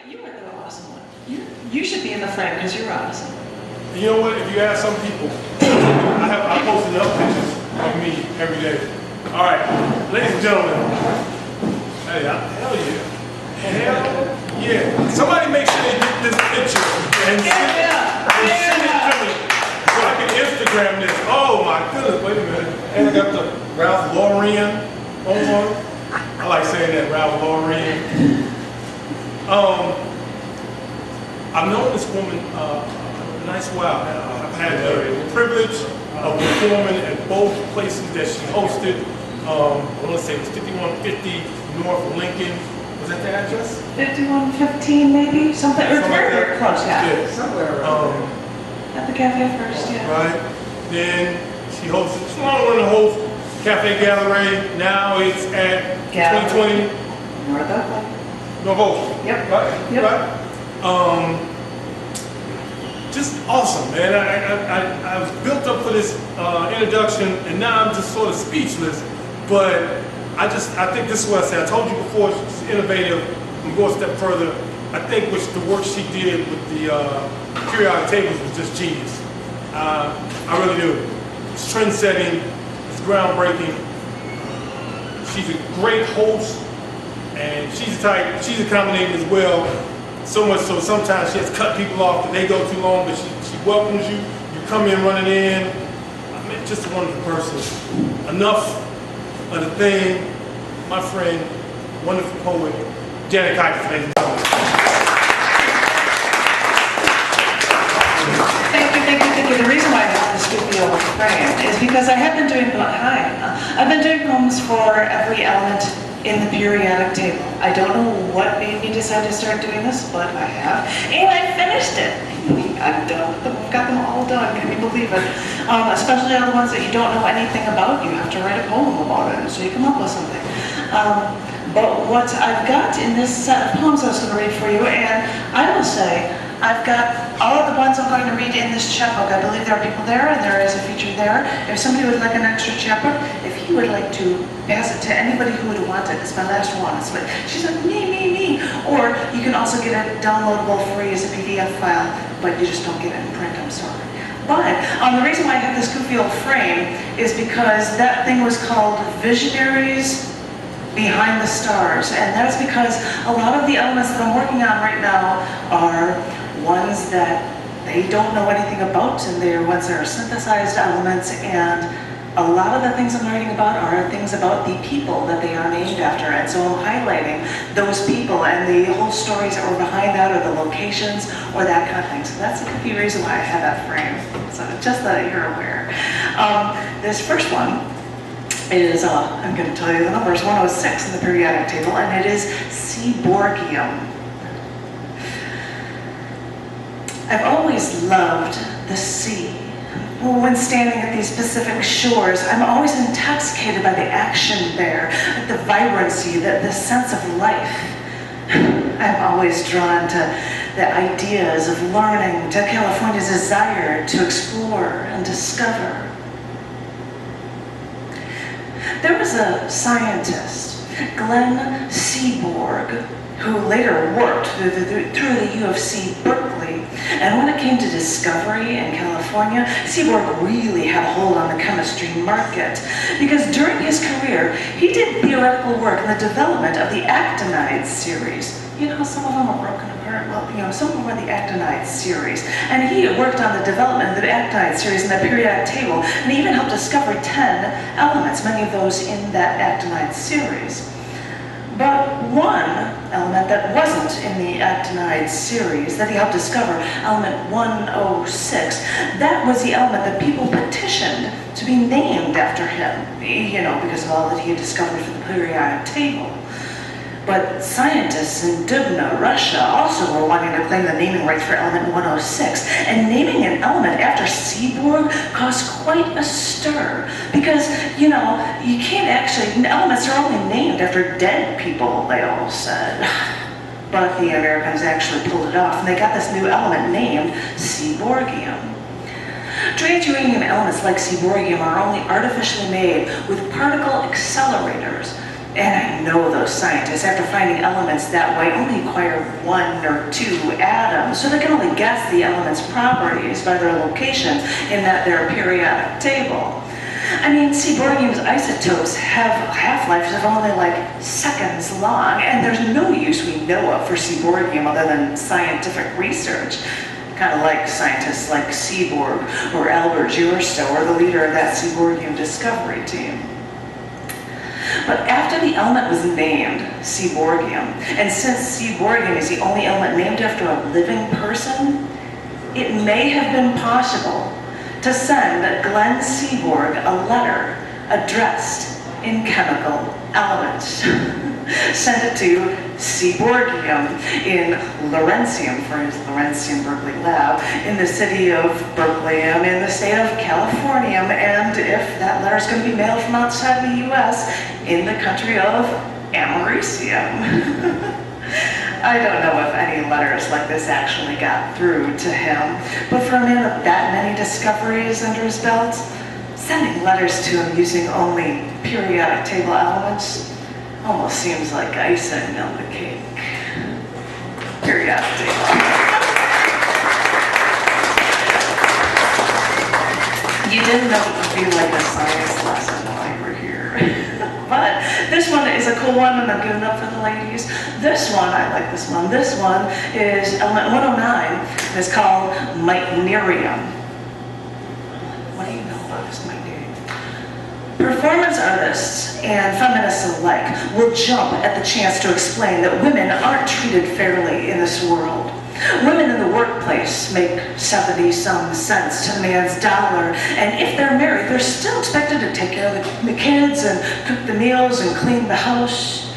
You are the awesome one. You should be in the frame because you're awesome. And you know what? If you ask some people, I posted up pictures of me every day. All right, ladies and gentlemen. Hey, hell yeah. Hell yeah. Somebody make sure they get this picture and send it to me so I can Instagram this. Oh my goodness, wait a minute. And I got the Ralph Lauren on. I like saying that, Ralph Lauren. I've known this woman a nice while now. I've had the privilege of performing at both places that she hosted. I want to say it was 5150 North Lincoln. Was that the address? 5115 maybe? Something, or very, very close, yeah. Somewhere around at the cafe first, yeah. Right. Then she hosted, she's not going to host Cafe Gallery. Now it's at 2020 North Oakland. North Oakland. Yep. Right? Yep. Right? Just awesome, man. I was built up for this introduction, and now I'm just sort of speechless. But I think this is what I said. I told you before, she's innovative. I'm going a step further. I think the work she did with the periodic tables was just genius. I really do. It's trend-setting. It's groundbreaking. She's a great host, and she's accommodating as well. So much so sometimes she has to cut people off if they go too long, but she welcomes you. You come in running in. I mean, just a wonderful person. Enough of the thing, my friend, wonderful poet, Janet Kuypers, ladies and gentlemen. Thank you. The reason why I have this studio frame is because I have been doing, I've been doing poems for every element in the periodic table. I don't know what made me decide to start doing this, but I have, and I finished it. I've got them all done, can you believe it? Especially all the ones that you don't know anything about. You have to write a poem about it, so you come up with something. But what I've got in this set of poems I was going to read for you, and I will say, I've got all of the ones I'm going to read in this chapbook. I believe there are people there, and there is a feature there. If somebody would like an extra chapbook, if you would like to pass it to anybody who would want it, it's my last one. It's like, she's like, me. Or you can also get it downloadable free as a PDF file, but you just don't get it in print, I'm sorry. But the reason why I have this goofy old frame is because that thing was called Visionaties Behind the Stars, and that's because a lot of the elements that I'm working on right now are ones that they don't know anything about, and they're ones that are synthesized elements, and a lot of the things I'm writing about are things about the people that they are named after, and so I'm highlighting those people and the whole stories that were behind that, or the locations, or that kind of thing. So that's the reason why I have that frame, so just that you're aware. This first one is, I'm going to tell you the numbers, 106 in the periodic table, and it is Seaborgium. I've always loved the sea. When standing at these Pacific shores, I'm always intoxicated by the action there, the vibrancy, the sense of life. I'm always drawn to the ideas of learning, to California's desire to explore and discover. There was a scientist, Glenn Seaborg, who later worked through the U of C Berkeley. And when it came to discovery in California, Seaborg really had a hold on the chemistry market, because during his career, he did theoretical work in the development of the actinide series. You know, some of them are broken apart. Well, you know, some of them are the actinide series. And he worked on the development of the actinide series in the periodic table, and he even helped discover 10 elements, many of those in that actinide series. But one element that wasn't in the actinide series that he helped discover, element 106, that was the element that people petitioned to be named after him, you know, because of all that he had discovered for the periodic table. But scientists in Dubna, Russia, also were wanting to claim the naming rights for element 106. And naming an element after Seaborg caused quite a stir. Because, you know, you can't actually, elements are only named after dead people, they all said. But the Americans actually pulled it off, and they got this new element named Seaborgium. Trace uranium elements like Seaborgium are only artificially made with particle accelerators. And I know those scientists, after finding elements that way, only acquire 1 or 2 atoms, so they can only guess the element's properties by their location in their periodic table. I mean, seaborgium's isotopes have half-lives of only like seconds long, and there's no use we know of for seaborgium other than scientific research. Kind of like scientists like Seaborg or Albert Jursto, or the leader of that seaborgium discovery team. But after the element was named seaborgium, and since seaborgium is the only element named after a living person, it may have been possible to send Glenn Seaborg a letter addressed in chemical elements. Send it to Seaborgium in Laurentium for his Laurentium Berkeley lab in the city of Berkeley in the state of California, and if that letter is going to be mailed from outside the U.S., in the country of Americium. I don't know if any letters like this actually got through to him, but for a man with that many discoveries under his belt, sending letters to him using only periodic table elements almost seems like icing on the cake. Periodic table. You didn't know it would be like a science lesson while you were here. But this one is a cool one, and I'm giving up for the ladies. This one, I like this one. This one is element 109, and it's called Meitnerium. What do you know about this Meitnerium? Performance artists and feminists alike will jump at the chance to explain that women aren't treated fairly in this world. Women in the workplace make 70-some cents to the man's dollar, and if they're married, they're still expected to take care of the kids and cook the meals and clean the house.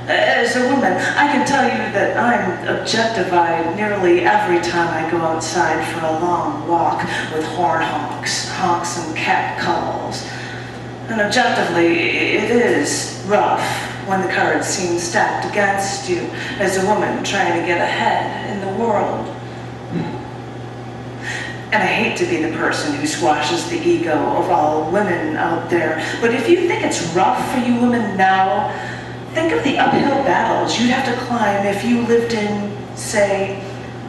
As a woman, I can tell you that I'm objectified nearly every time I go outside for a long walk with horn honks and cat calls. And objectively, it is rough when the cards seem stacked against you as a woman trying to get ahead in the world. And I hate to be the person who squashes the ego of all women out there, but if you think it's rough for you women now, think of the uphill battles you'd have to climb if you lived in, say,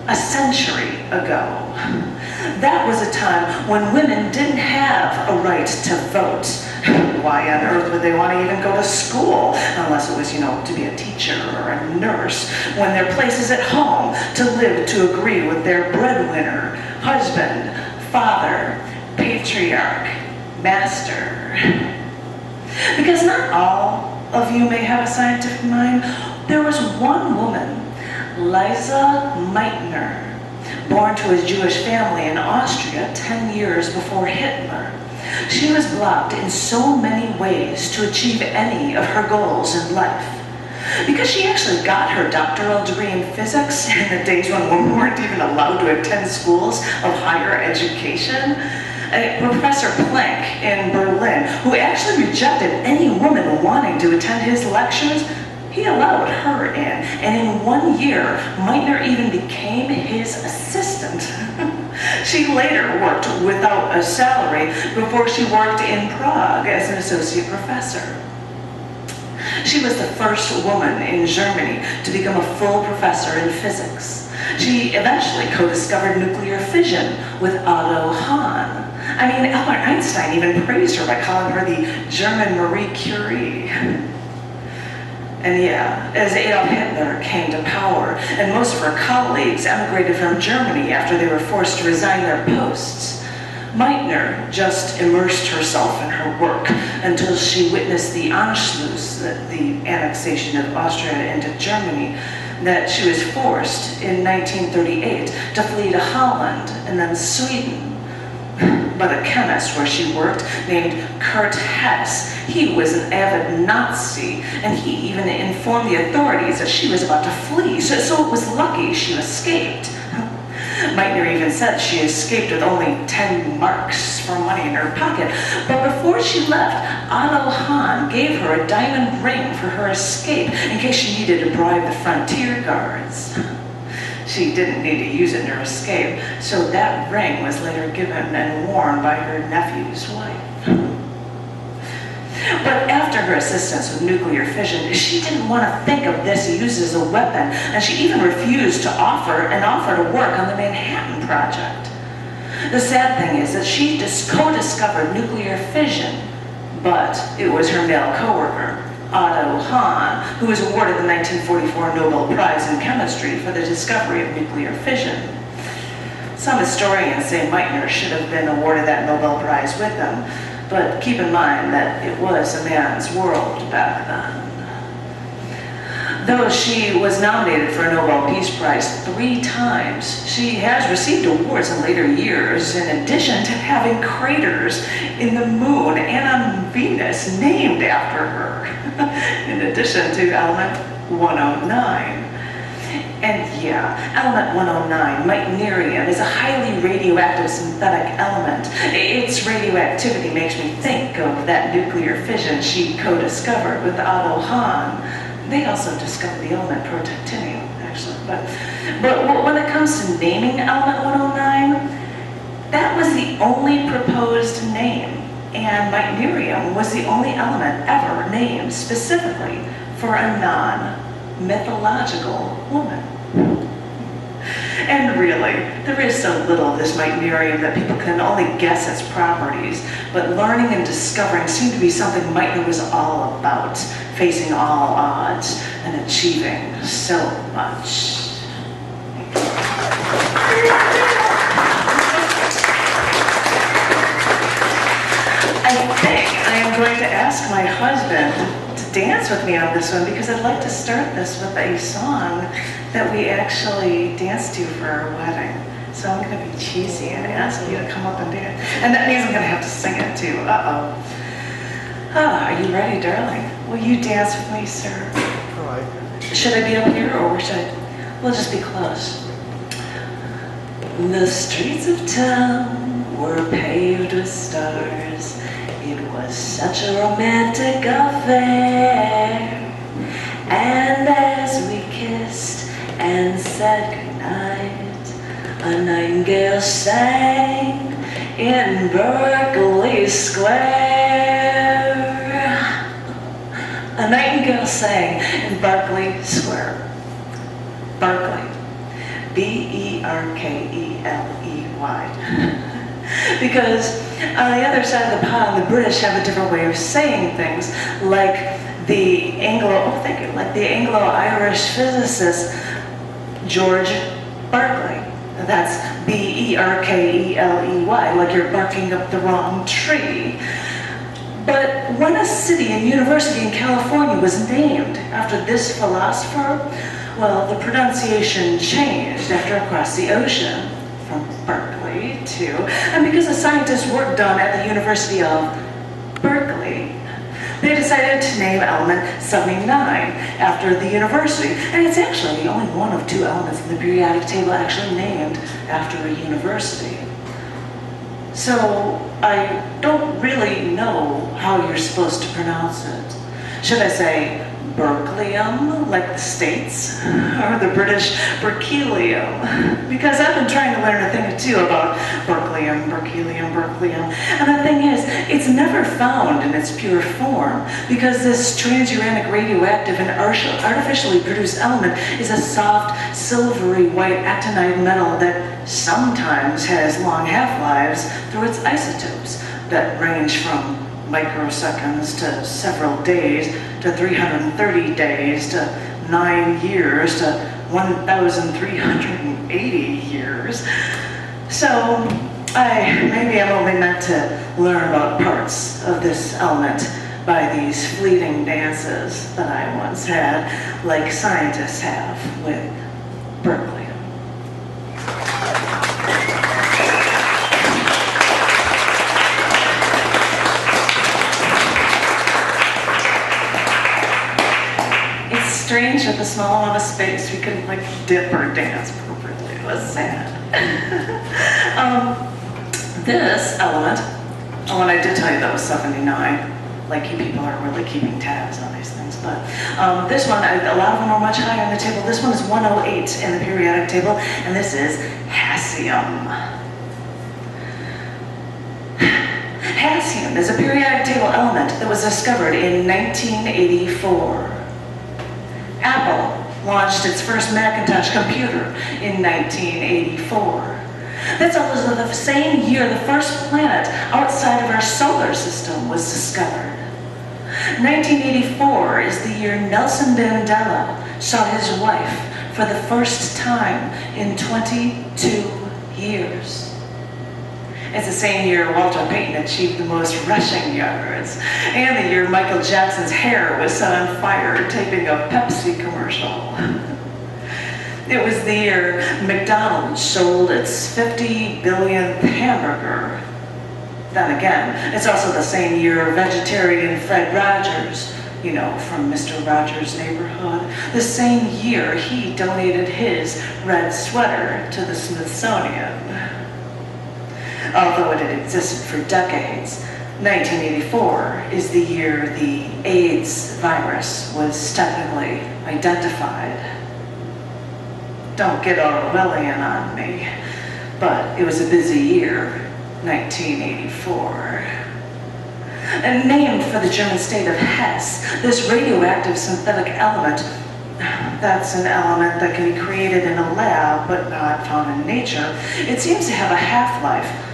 a century ago. That was a time when women didn't have a right to vote. Why on earth would they want to even go to school? Unless it was, to be a teacher or a nurse, when their place is at home to live to agree with their breadwinner, husband, father, patriarch, master. Because not all of you may have a scientific mind. There was one woman, Liza Meitner, born to a Jewish family in Austria 10 years before Hitler. She was blocked in so many ways to achieve any of her goals in life. Because she actually got her doctoral degree in physics in the days when women weren't even allowed to attend schools of higher education. Professor Planck in Berlin, who actually rejected any woman wanting to attend his lectures, he allowed her in, and in 1 year, Meitner even became his assistant. She later worked without a salary before she worked in Prague as an associate professor. She was the first woman in Germany to become a full professor in physics. She eventually co-discovered nuclear fission with Otto Hahn. I mean, Albert Einstein even praised her by calling her the German Marie Curie. And yeah, as Adolf Hitler came to power, and most of her colleagues emigrated from Germany after they were forced to resign their posts, Meitner just immersed herself in her work until she witnessed the Anschluss, the annexation of Austria into Germany, that she was forced in 1938 to flee to Holland and then Sweden. But a chemist where she worked named Kurt Hess, he was an avid Nazi, and he even informed the authorities that she was about to flee, so it was lucky she escaped. Meitner even said she escaped with only 10 marks for money in her pocket, but before she left, Otto Hahn gave her a diamond ring for her escape in case she needed to bribe the frontier guards. She didn't need to use it in her escape, so that ring was later given and worn by her nephew's wife. But after her assistance with nuclear fission, she didn't want to think of this used as a weapon, and she even refused to offer to work on the Manhattan Project. The sad thing is that she co-discovered nuclear fission, but it was her male coworker, Otto Hahn, who was awarded the 1944 Nobel Prize in Chemistry for the discovery of nuclear fission. Some historians say Meitner should have been awarded that Nobel Prize with them, but keep in mind that it was a man's world back then. Though she was nominated for a Nobel Peace Prize 3 times, she has received awards in later years, in addition to having craters in the moon and on Venus named after her, in addition to element 109. And yeah, element 109, meitnerium, is a highly radioactive synthetic element. Its radioactivity makes me think of that nuclear fission she co-discovered with Otto Hahn. They also discovered the element protactinium, actually. But when it comes to naming element 109, that was the only proposed name, and meitnerium was the only element ever named specifically for a non-mythological woman. And really, there is so little of this meitnerium that people can only guess its properties, but learning and discovering seemed to be something Meitner was all about, facing all odds and achieving so much. I think I am going to ask my husband to dance with me on this one, because I'd like to start this with a song that we actually danced to for our wedding. So I'm going to be cheesy and ask you to come up and dance. And that means I'm going to have to sing it too. Uh-oh. Are you ready, darling? Will you dance with me, sir? All right. Should I be up here, or should I? We'll just be close. The streets of town were paved with stars. It was such a romantic affair. And as we kissed and said goodnight, a nightingale sang in Berkeley Square. A nightingale sang in Berkeley Square. Berkeley. Berkeley. Because on the other side of the pond, the British have a different way of saying things, like the Anglo-Irish physicist George Berkeley. That's Berkeley, like you're barking up the wrong tree. But when a city and university in California was named after this philosopher, well, the pronunciation changed after across the ocean from Berkeley to, and because the scientists worked done at the University of Berkeley, they decided to name element 79 after the university. And it's actually the only one of 2 elements in the periodic table actually named after a university. So I don't really know how you're supposed to pronounce it. Should I say Berkeleyum, like the States, or the British Berkelium? Because I've been trying to learn a thing or two about Berkeleyum. And the thing is, it's never found in its pure form, because this transuranic radioactive and artificially produced element is a soft, silvery white actinide metal that sometimes has long half-lives through its isotopes that range from microseconds to several days to 330 days to 9 years to 1,380 years. So maybe I'm only meant to learn about parts of this element by these fleeting dances that I once had, like scientists have with Berkeley. Strange, with a small amount of space, we couldn't like dip or dance appropriately. It was sad. This element, and I did tell you that was 79. Like, you people are really keeping tabs on these things. But this one, a lot of them are much higher on the table. This one is 108 in the periodic table, and this is hassium. Hassium is a periodic table element that was discovered in 1984. Apple launched its first Macintosh computer in 1984. That's also the same year the first planet outside of our solar system was discovered. 1984 is the year Nelson Mandela saw his wife for the first time in 22 years. It's the same year Walter Payton achieved the most rushing yards, and the year Michael Jackson's hair was set on fire taping a Pepsi commercial. It was the year McDonald's sold its 50 billionth hamburger. Then again, it's also the same year vegetarian Fred Rogers, you know, from Mr. Rogers' Neighborhood, the same year he donated his red sweater to the Smithsonian. Although it had existed for decades, 1984 is the year the AIDS virus was technically identified. Don't get Orwellian on me, but it was a busy year, 1984. And named for the German state of Hesse, this radioactive synthetic element, that's an element that can be created in a lab but not found in nature. It seems to have a half-life.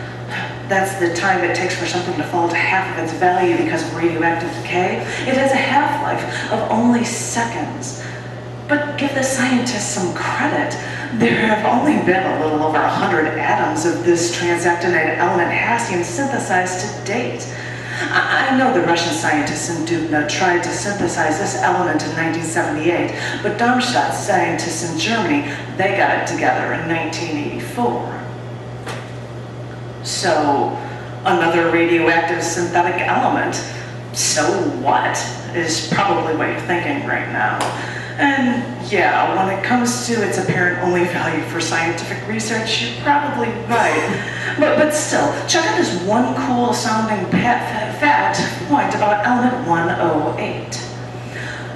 That's the time it takes for something to fall to half of its value because of radioactive decay. It has a half-life of only seconds. But give the scientists some credit. There have only been a little over 100 atoms of this transactinide element hassium synthesized to date. I know the Russian scientists in Dubna tried to synthesize this element in 1978, but Darmstadt scientists in Germany, they got it together in 1984. So, another radioactive synthetic element, so what, is probably what you're thinking right now. And yeah, when it comes to its apparent only value for scientific research, you're probably right. But still, check out this one cool sounding fact point about element 108.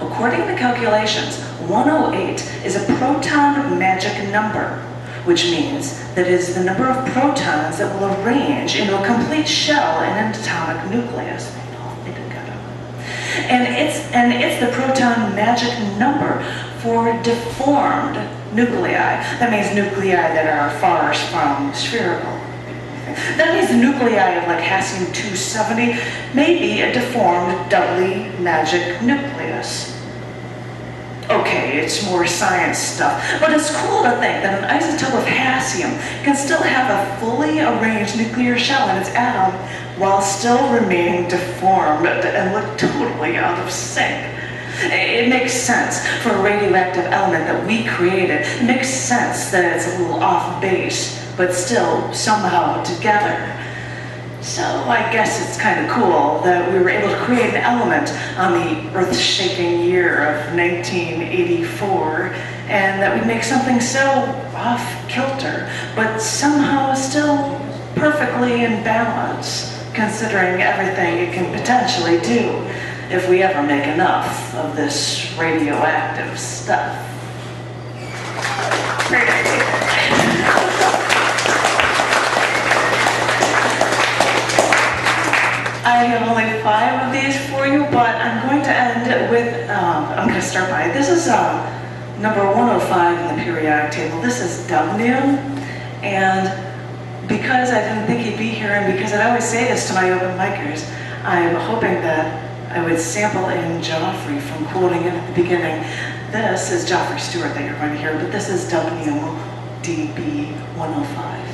According to calculations, 108 is a proton magic number, which means that it is the number of protons that will arrange into a complete shell in an atomic nucleus. And it's the proton magic number for deformed nuclei. That means nuclei that are far from spherical. That means the nuclei of like hassium-270 may be a deformed doubly magic nucleus. Okay, it's more science stuff, but it's cool to think that an isotope of hassium can still have a fully arranged nuclear shell in its atom while still remaining deformed and look totally out of sync. It makes sense for a radioactive element that we created. It makes sense that it's a little off base, but still somehow together. So I guess it's kind of cool that we were able to create an element on the earth-shaking year of 1984, and that we make something so off-kilter, but somehow still perfectly in balance, considering everything it can potentially do if we ever make enough of this radioactive stuff. Great idea. I have only 5 of these for you, but I'm going to end with, I'm going to start by, this is number 105 in the periodic table. This is W, and because I didn't think he'd be here, and because I always say this to my open micers, I'm hoping that I would sample in Joffrey from quoting it at the beginning. This is Joffrey Stewart that you're going to hear, but this is WDB 105.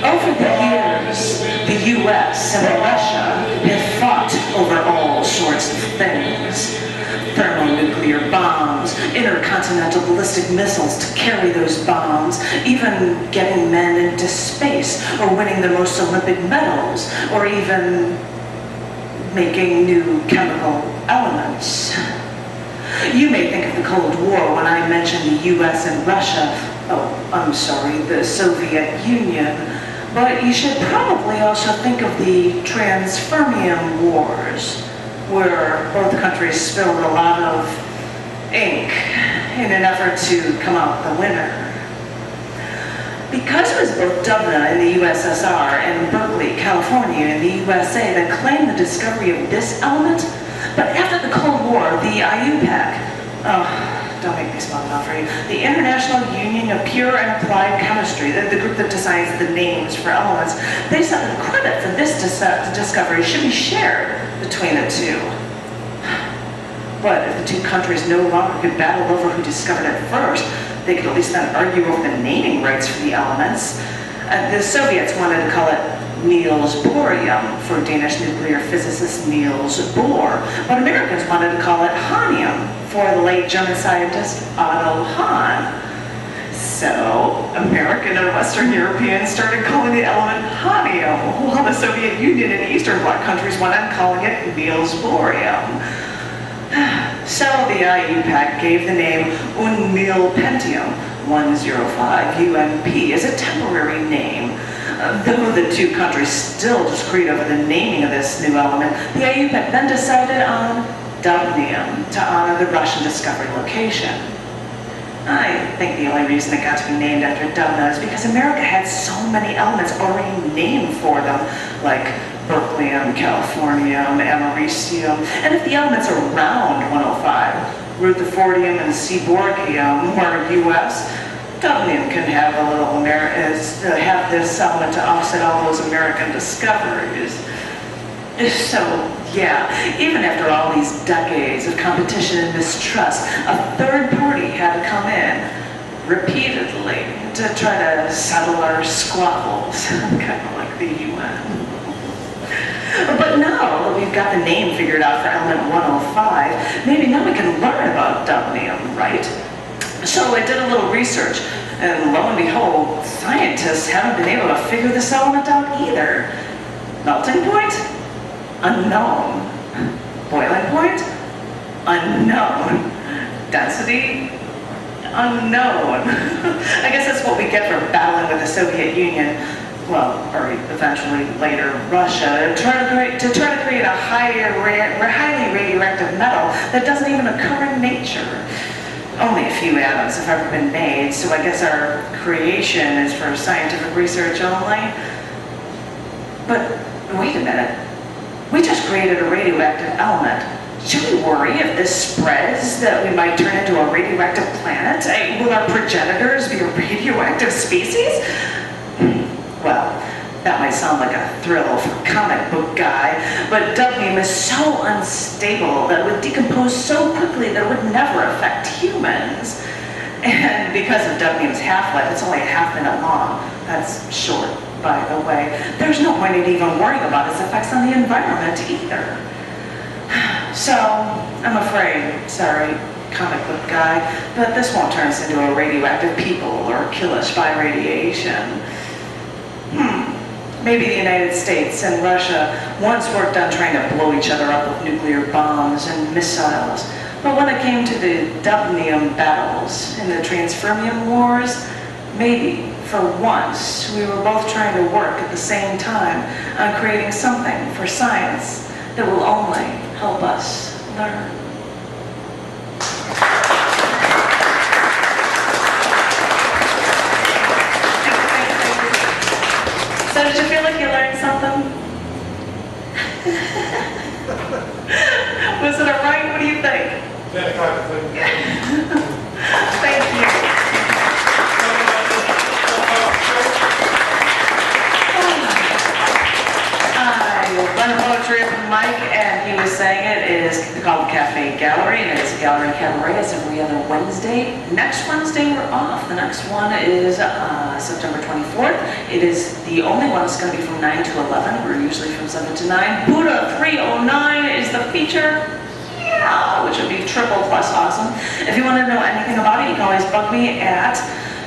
Over the years, the US and Russia have fought over all sorts of things. Thermonuclear bombs, intercontinental ballistic missiles to carry those bombs, even getting men into space, or winning the most Olympic medals, or even making new chemical elements. You may think of the Cold War when I mention the US and Russia, the Soviet Union, but you should probably also think of the Transfermium Wars. where both countries spilled a lot of ink in an effort to come out the winner. Because it was both Dubna in the USSR and Berkeley, California in the USA that claimed the discovery of this element, but after the Cold War, the IUPAC, don't make me spell it out for you, the International Union of Pure and Applied Chemistry, the group that designs the names for elements, they said that the credit for this discovery should be shared between the two. But if the two countries no longer could battle over who discovered it first, they could at least then argue over the naming rights for the elements. The Soviets wanted to call it Niels Bohrium for Danish nuclear physicist Niels Bohr, but Americans wanted to call it Hahnium for the late German scientist Otto Hahn. So American and Western Europeans started calling the element Hahnium, while the Soviet Union and Eastern Bloc countries went on calling it Niels Bohrium. So the IUPAC gave the name Unmilpentium 105 UMP as a temporary name. Though the two countries still disagreed over the naming of this new element, the IUPAC then decided on dubnium to honor the Russian discovery location. I think the only reason it got to be named after Dubna is because America had so many elements already named for them, like berkelium, californium, americium, and if the elements are around 105, rutherfordium and seaborgium were US, dubnium can have a little have this element to offset all those American discoveries. So, yeah, even after all these decades of competition and mistrust, a third party had to come in repeatedly to try to settle our squabbles, kind of like the UN. But now that we've got the name figured out for element 105, maybe now we can learn about dubnium, right? So I did a little research, and lo and behold, scientists haven't been able to figure this element out either. Melting point? Unknown. Boiling point? Unknown. Density? Unknown. I guess that's what we get for battling with the Soviet Union, well, or eventually later Russia, to try to create a highly radioactive metal that doesn't even occur in nature. Only a few atoms have ever been made, so I guess our creation is for scientific research only. But wait a minute. We just created a radioactive element. Should we worry if this spreads that we might turn into a radioactive planet? Will our progenitors be a radioactive species? Well, that might sound like a thrill for a comic book guy, but dubnium is so unstable that it would decompose so quickly that it would never affect humans. And because of dubnium's half-life, it's only a half-minute long. That's short, by the way. There's no point in even worrying about its effects on the environment either. So, I'm afraid, sorry, comic book guy, but this won't turn us into a radioactive people or kill us by radiation. Maybe the United States and Russia once worked on trying to blow each other up with nuclear bombs and missiles, but when it came to the dubnium battles and the transfermium wars, maybe, for once, we were both trying to work at the same time on creating something for science that will only help us learn. So did you feel like you learned something? Was it all right? What do you think? Thank you. I learned poetry from Mike, and he was saying it is called Cafe Gallery, and it is a gallery cabaret. It's every other Wednesday. Next Wednesday we're off. The next one is September 24th. It is the only one that's going to be from 9 to 11. We're usually from 7 to 9. Buddha 309 is the feature. Yeah, which would be triple plus awesome. If you want to know anything about it, you can always bug me at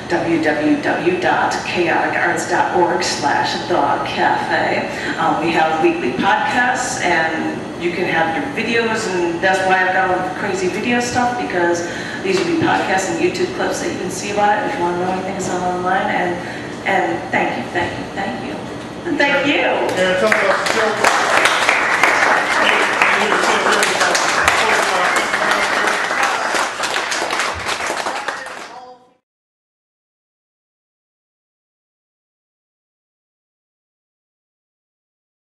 www.chaoticarts.org/thecafe. We have weekly podcasts, and you can have your videos, and that's why I've got all the crazy video stuff, because these will be podcasts and YouTube clips that you can see about it if you want to know anything that's online. And thank you. And thank you. Yeah, tell me about the show.